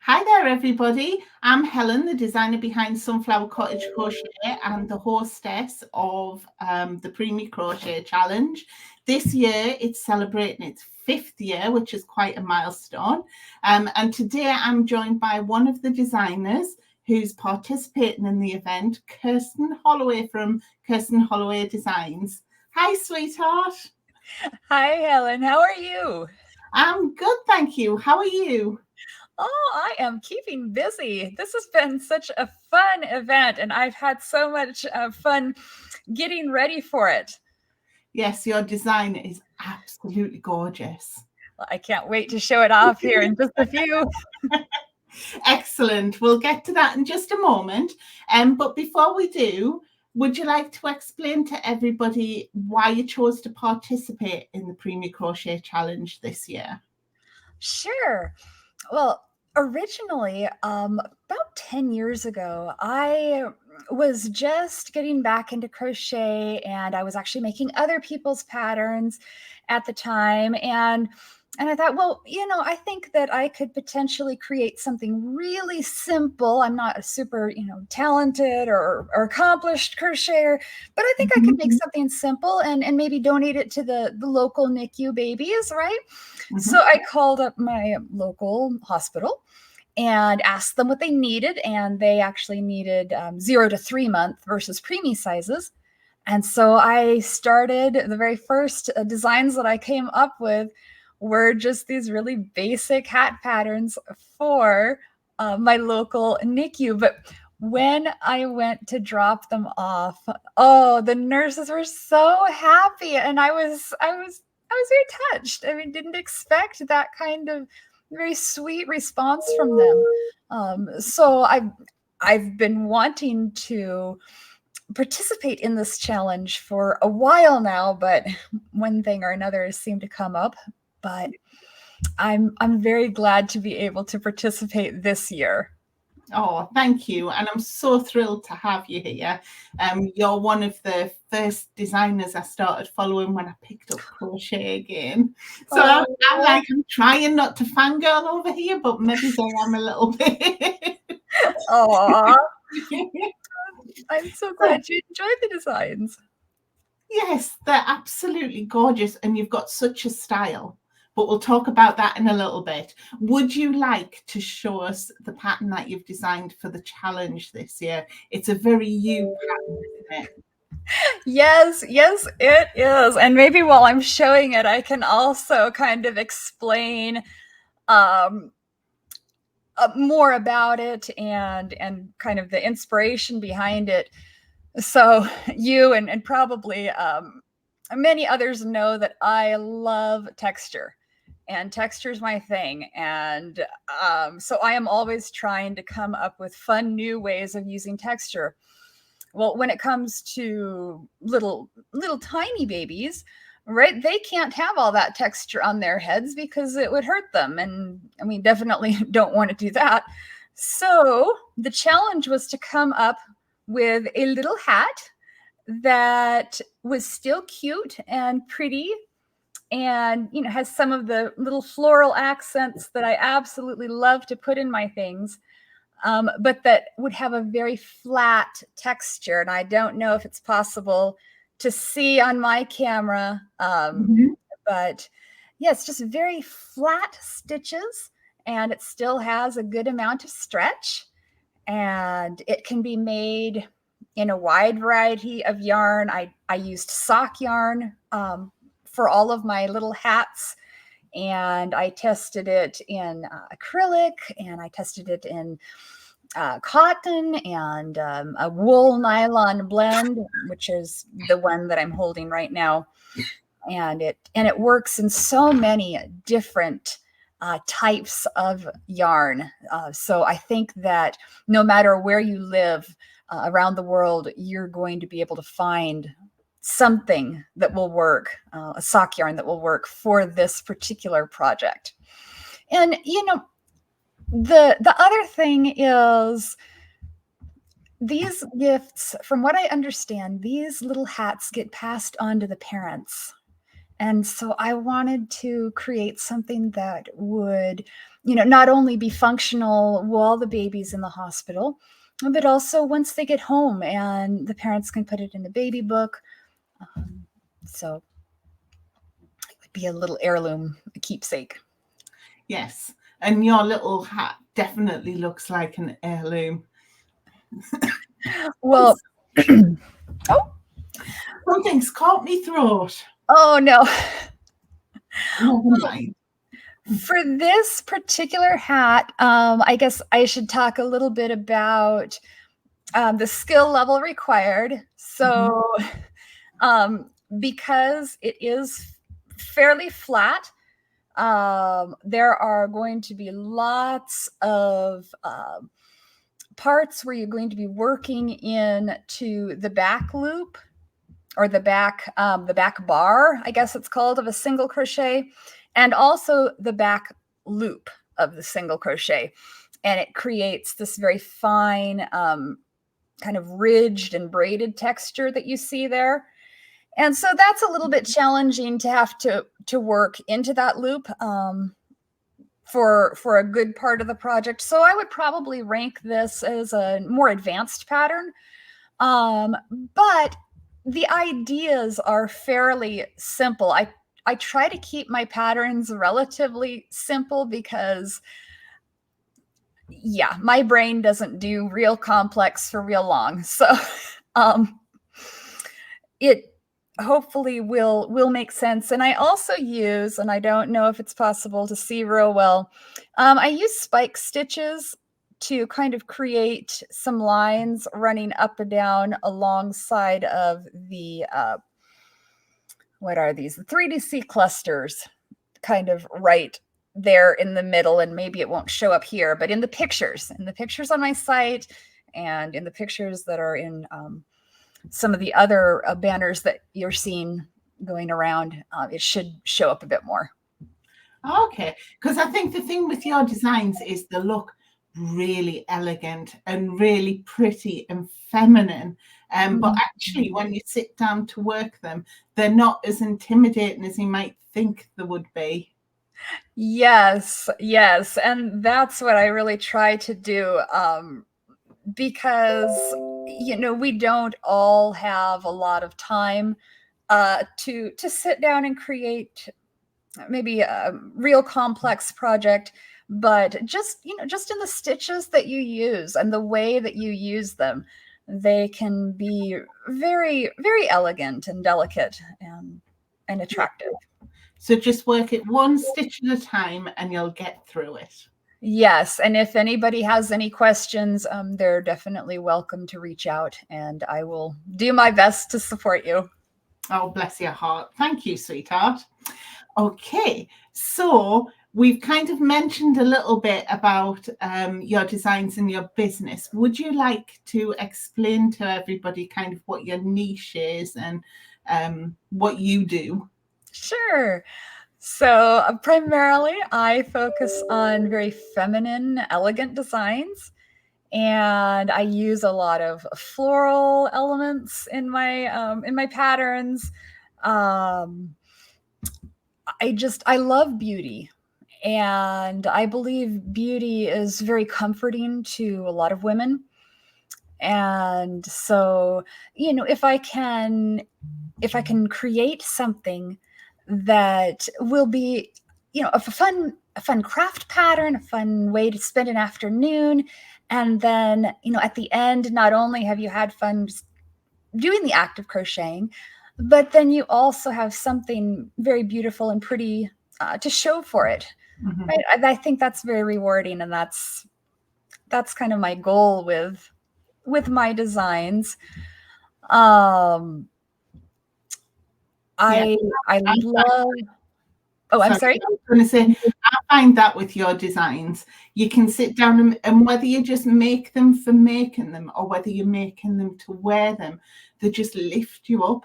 Hi there, everybody. I'm Helen, the designer behind Sunflower Cottage Crochet and the hostess of the Preemie Crochet Challenge. This year, it's celebrating its 5th year, which is quite a milestone. And today, I'm joined by one of the designers who's participating in the event, Kirsten Holloway from Kirsten Holloway Designs. Hi, sweetheart. Hi, Helen. How are you? I'm good, thank you. How are you? Oh, I am keeping busy. This has been such a fun event, and I've had so much fun getting ready for it. Yes, your design is absolutely gorgeous. Well, I can't wait to show it off here in just a few. Excellent. We'll get to that in just a moment. But before we do, would you like to explain to everybody why you chose to participate in the Preemie Crochet Challenge this year? Sure. Well, originally, about 10 years ago, I was just getting back into crochet and I was actually making other people's patterns at the time. And I thought, well, I think that I could potentially create something really simple. I'm not a super, talented or accomplished crocheter, but I think I could make something simple and maybe donate it to the local NICU babies, right? So I called up my local hospital and asked them what they needed. And they actually needed 0 to 3 month versus preemie sizes. And so I started the very first designs that I came up with were just these really basic hat patterns for my local NICU. But when I went to drop them off, oh, the nurses were so happy, and I was very touched. I mean, didn't expect that kind of very sweet response from them. So I've been wanting to participate in this challenge for a while now, but one thing or another has seemed to come up. But I'm very glad to be able to participate this year. Oh, thank you. And I'm so thrilled to have you here. You're one of the first designers I started following when I picked up crochet again. So I'm trying not to fangirl over here, but maybe I am a little bit. Oh, I'm so glad you enjoyed the designs. Yes, they're absolutely gorgeous, and you've got such a style. But we'll talk about that in a little bit. Would you like to show us the pattern that you've designed for the challenge this year? It's a very you pattern, isn't it? Yes, it is. And maybe while I'm showing it, I can also kind of explain more about it and kind of the inspiration behind it. So you and probably many others know that I love texture, and texture is my thing. And so I am always trying to come up with fun new ways of using texture. Well, when it comes to little tiny babies, right, they can't have all that texture on their heads because it would hurt them, and we definitely don't want to do that. So the challenge was to come up with a little hat that was still cute and pretty, and has some of the little floral accents that I absolutely love to put in my things, but that would have a very flat texture. And I don't know if it's possible to see on my camera, but yeah, it's just very flat stitches, and it still has a good amount of stretch, and it can be made in a wide variety of yarn. I used sock yarn for all of my little hats, and I tested it in acrylic, and I tested it in cotton and a wool nylon blend, which is the one that I'm holding right now. And it works in so many different types of yarn. So I think that no matter where you live around the world, you're going to be able to find something that will work, a sock yarn that will work for this particular project. And the other thing is, these gifts, from what I understand, these little hats get passed on to the parents. And so I wanted to create something that would, not only be functional while the baby's in the hospital, but also once they get home and the parents can put it in a baby book. So it would be a little heirloom, a keepsake. Yes. And your little hat definitely looks like an heirloom. Well, oh, something's caught me throat. Oh, no. Never mind. For this particular hat, I guess I should talk a little bit about the skill level required. So, because it is fairly flat, there are going to be lots of parts where you're going to be working into the back loop, or the back bar, I guess it's called, of a single crochet, and also the back loop of the single crochet. And it creates this very fine kind of ridged and braided texture that you see there. And so that's a little bit challenging to have to work into that loop for a good part of the project. So I would probably rank this as a more advanced pattern. But the ideas are fairly simple. I try to keep my patterns relatively simple because, yeah, my brain doesn't do real complex for real long. So it hopefully will make sense. And I also use, and I don't know if it's possible to see real well, I use spike stitches to kind of create some lines running up and down alongside of the, what are these? The 3DC clusters, kind of right there in the middle. And maybe it won't show up here, but in the pictures on my site, and in the pictures that are in some of the other banners that you're seeing going around, it should show up a bit more. Okay, because I think the thing with your designs is they look really elegant and really pretty and feminine. But actually, when you sit down to work them, they're not as intimidating as you might think they would be. Yes. And that's what I really try to do, because, we don't all have a lot of time to sit down and create maybe a real complex project. But just in the stitches that you use and the way that you use them, they can be very, very elegant and delicate and attractive. So just work it one stitch at a time and you'll get through it. Yes. And if anybody has any questions, they're definitely welcome to reach out, and I will do my best to support you. Oh, bless your heart. Thank you, sweetheart. Okay, so we've kind of mentioned a little bit about your designs and your business. Would you like to explain to everybody kind of what your niche is and what you do? Sure. So primarily I focus on very feminine, elegant designs, and I use a lot of floral elements in my patterns. I love beauty, and I believe beauty is very comforting to a lot of women. And so, if I can create something that will be, a fun craft pattern, a fun way to spend an afternoon, and then, at the end, not only have you had fun just doing the act of crocheting, but then you also have something very beautiful and pretty to show for it. Right? I think that's very rewarding, and that's kind of my goal with my designs. I love. Oh, I'm sorry. I was going to say, I find that with your designs, you can sit down and whether you just make them for making them or whether you're making them to wear them, they just lift you up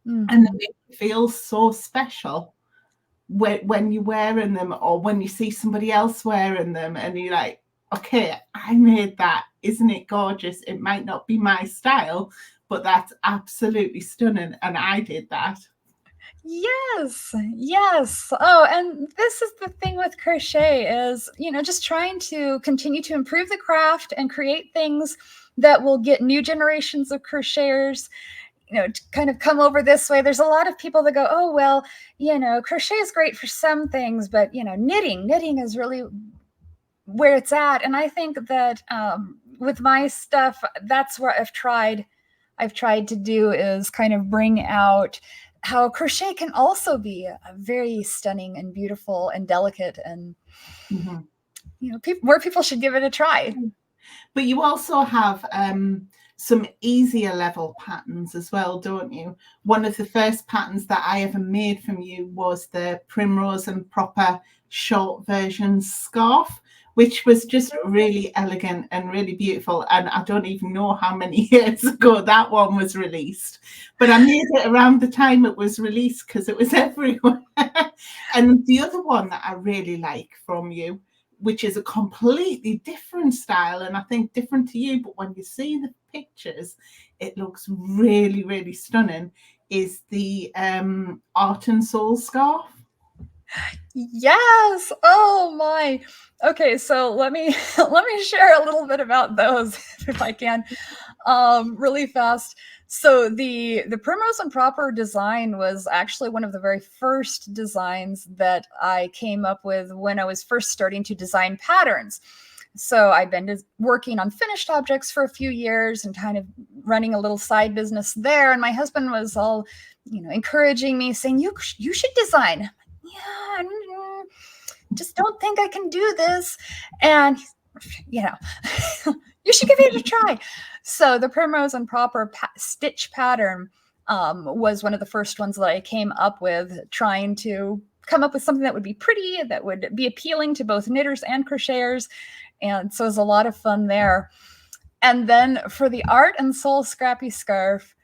and they make you feel so special when you're wearing them, or when you see somebody else wearing them and you're like, okay, I made that. Isn't it gorgeous? It might not be my style, but that's absolutely stunning. And I did that. Yes, yes. Oh, and this is the thing with crochet is, just trying to continue to improve the craft and create things that will get new generations of crocheters, to kind of come over this way. There's a lot of people that go, oh, well, crochet is great for some things, but, knitting is really where it's at. And I think that with my stuff, that's where I've tried to do is kind of bring out how crochet can also be a very stunning and beautiful and delicate, and more people should give it a try. But you also have some easier level patterns as well, don't you? One of the first patterns that I ever made from you was the Primrose and Proper short version scarf, which was just really elegant and really beautiful. And I don't even know how many years ago that one was released, but I made it around the time it was released because it was everywhere. And the other one that I really like from you, which is a completely different style and I think different to you, but when you see the pictures, it looks really, really stunning, is the Art and Soul scarf. Yes. Oh my. Okay, so let me share a little bit about those if I can, really fast. So the Primrose and Proper design was actually one of the very first designs that I came up with when I was first starting to design patterns. So I've been working on finished objects for a few years and kind of running a little side business there. And my husband was all, encouraging me, saying, you should design. Yeah, just don't think I can do this. And, you should give it a try. So the Primrose and Proper stitch pattern was one of the first ones that I came up with, trying to come up with something that would be pretty, that would be appealing to both knitters and crocheters. And so it was a lot of fun there. And then for the Art and Soul Scrappy Scarf,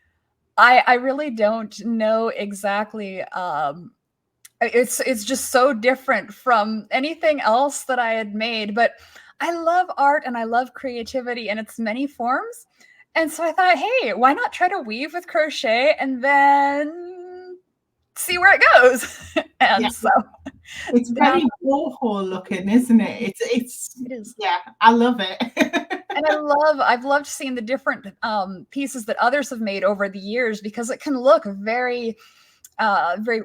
I really don't know exactly. It's just so different from anything else that I had made, but I love art and I love creativity in its many forms. And so I thought, hey, why not try to weave with crochet and then see where it goes? And so it's very Warhol looking, isn't it? It is. Yeah, I love it. And I've loved seeing the different pieces that others have made over the years, because it can look very, very,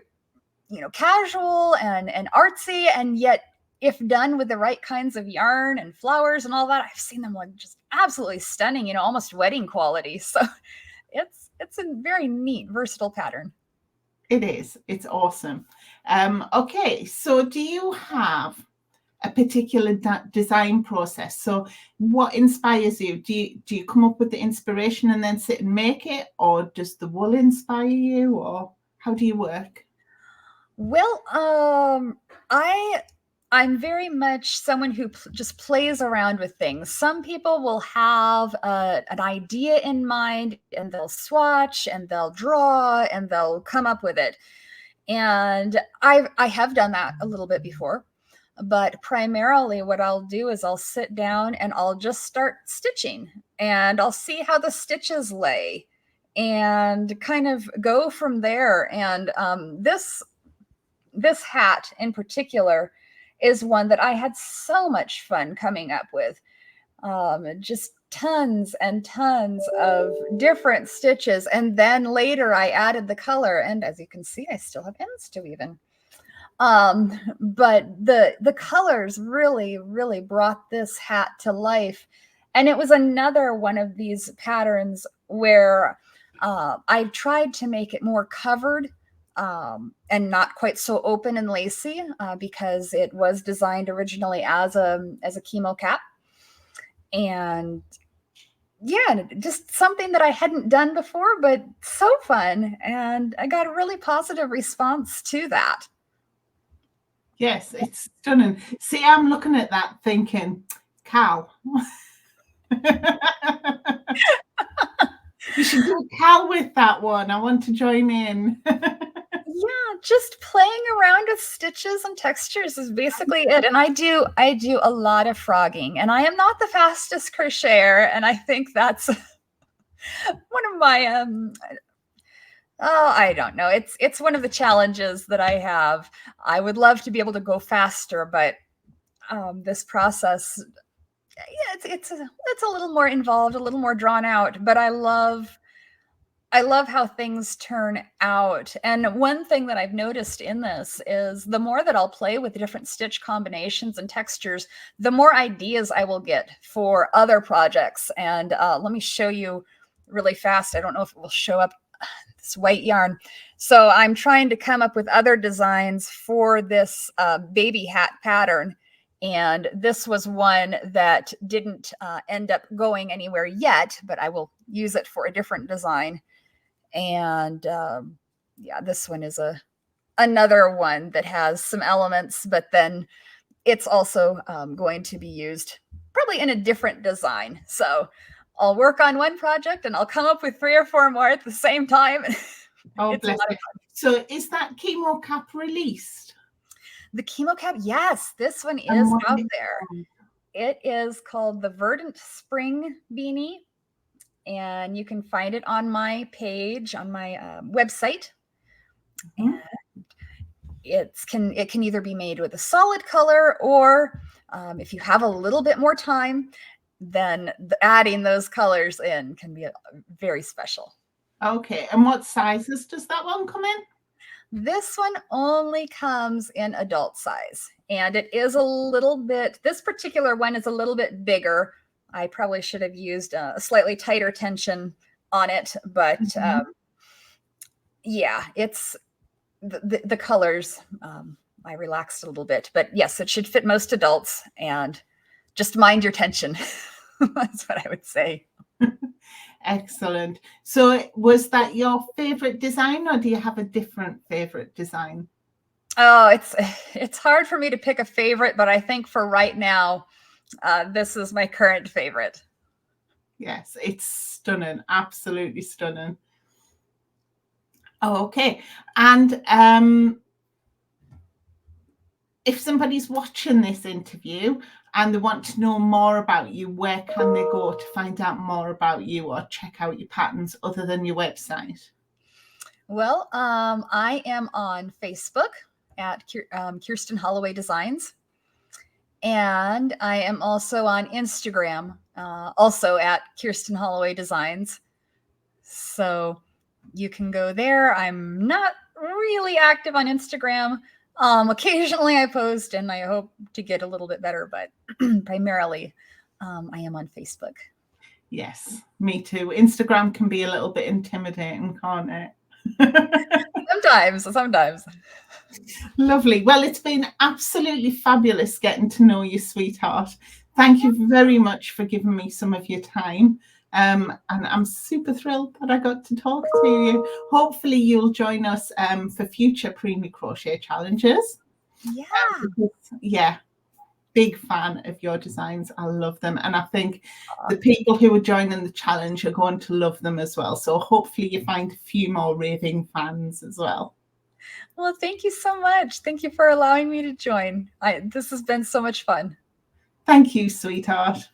casual and artsy, and yet if done with the right kinds of yarn and flowers and all that, I've seen them like just absolutely stunning, almost wedding quality. So it's a very neat, versatile pattern. It is. It's awesome. Okay, so do you have a particular design process? So what inspires you? Do you come up with the inspiration and then sit and make it, or does the wool inspire you, or how do you work? Well, I'm very much someone who just plays around with things. Some people will have an idea in mind and they'll swatch and they'll draw and they'll come up with it. And I have done that a little bit before, but primarily what I'll do is I'll sit down and I'll just start stitching, and I'll see how the stitches lay and kind of go from there. And this hat in particular is one that I had so much fun coming up with. Just tons and tons of different stitches. And then later I added the color, and as you can see, I still have ends to weave in. But the colors really, really brought this hat to life. And it was another one of these patterns where I tried to make it more covered, and not quite so open and lacy, because it was designed originally as a chemo cap. And yeah, just something that I hadn't done before, but so fun. And I got a really positive response to that. Yes, it's stunning. See, I'm looking at that thinking, Cal. You should do Cal with that one. I want to join in. Yeah, just playing around with stitches and textures is basically it. And I do a lot of frogging, and I am not the fastest crocheter, and I think that's one of my Oh, I don't know. It's one of the challenges that I have. I would love to be able to go faster, but this process, yeah, it's a little more involved, a little more drawn out. But I love how things turn out. And one thing that I've noticed in this is the more that I'll play with different stitch combinations and textures, the more ideas I will get for other projects. And let me show you really fast. I don't know if it will show up, this white yarn. So I'm trying to come up with other designs for this baby hat pattern. And this was one that didn't end up going anywhere yet, but I will use it for a different design. And yeah, this one is another one that has some elements, but then it's also going to be used probably in a different design. So I'll work on one project and I'll come up with 3 or 4 more at the same time. Oh, It's a bless lot of you. fun. So is that chemo cap released? The chemo cap, yes, this one And is what out is it there. called? It is called the Verdant Spring Beanie, and you can find it on my page, on my website. Mhm. It can either be made with a solid color, or if you have a little bit more time, then adding those colors in can be very special. Okay, and what sizes does that one come in? This one only comes in adult size, and it is a little bit, this particular one is a little bit bigger. I probably should have used a slightly tighter tension on it, but yeah, it's the colors. I relaxed a little bit, but yes, it should fit most adults, and just mind your tension. That's what I would say. Excellent. So was that your favorite design, or do you have a different favorite design? Oh, it's hard for me to pick a favorite, but I think for right now, this is my current favorite. Yes, it's stunning, absolutely stunning. Oh, okay. And if somebody's watching this interview and they want to know more about you, where can they go to find out more about you or check out your patterns other than your website? Well, I am on Facebook at Kirsten Holloway Designs, and I am also on Instagram, also at Kirsten Holloway Designs. So you can go there. I'm not really active on Instagram. Occasionally I post, and I hope to get a little bit better, but primarily I am on Facebook. Yes, me too. Instagram can be a little bit intimidating, can't it? Sometimes. Lovely. Well, it's been absolutely fabulous getting to know you, sweetheart. Thank you very much for giving me some of your time. And I'm super thrilled that I got to talk to you. Hopefully you'll join us for future Preemie Crochet challenges. Yeah. Big fan of your designs. I love them. And I think the people who are joining the challenge are going to love them as well. So hopefully you find a few more raving fans as well. Well, thank you so much. Thank you for allowing me to join. This has been so much fun. Thank you, sweetheart.